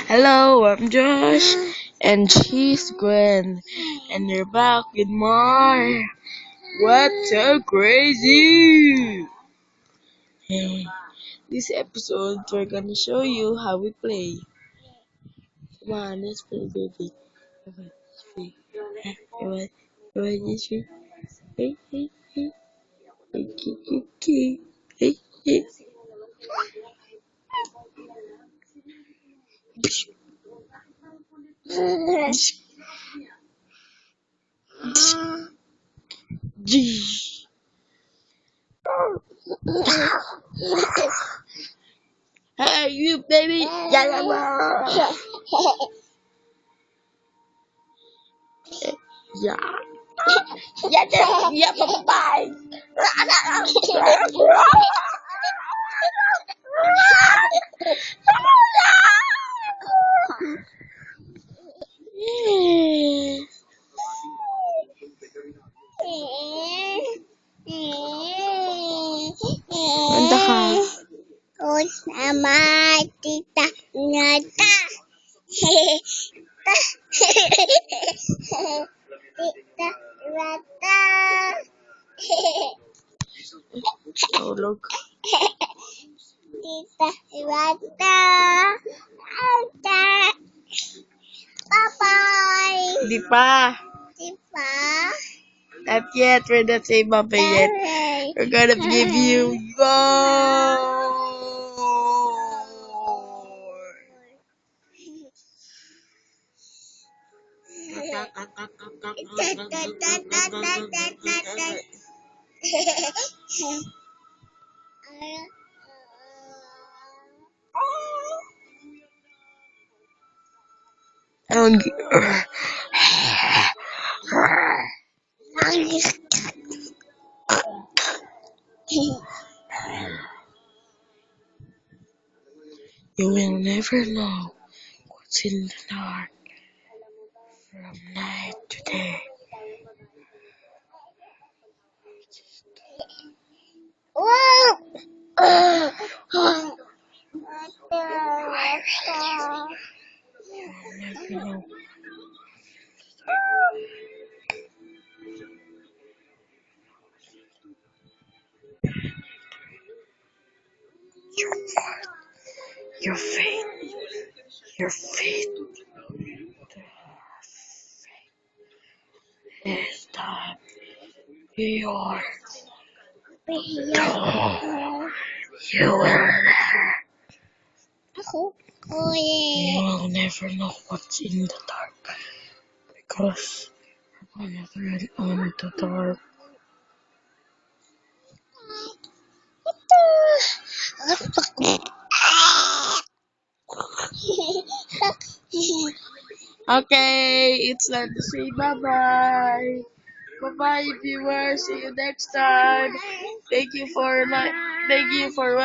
Hello, I'm Josh, and she's Gwen, and you're back with more. What's so crazy? Hey, this episode we're gonna show you how we play. Come on, let's play, baby. Come on, let's play. Let's play. Hey, hey, hey, hey, hey, hey, hey, hey. Gee. Hey, you baby. Yeah, yeah, yeah. Yeah. Yeah, yeah, yeah, bye. Kanta ka. Sama tita ngata. Tita ngata. Tulog. Tita ngata. Ngata. Bye-bye. Di pa. Diba? Not yet. We're not saying bye yet. We're gonna give you more. Hungry. You will never know what's in the dark from night to day. You will never know. Your heart, your faith, your faith is that your door. You will never know what's in the dark because we're gonna turn on the dark. Okay, it's time to say bye bye. Bye bye, viewers. See you next time. Thank you for watching.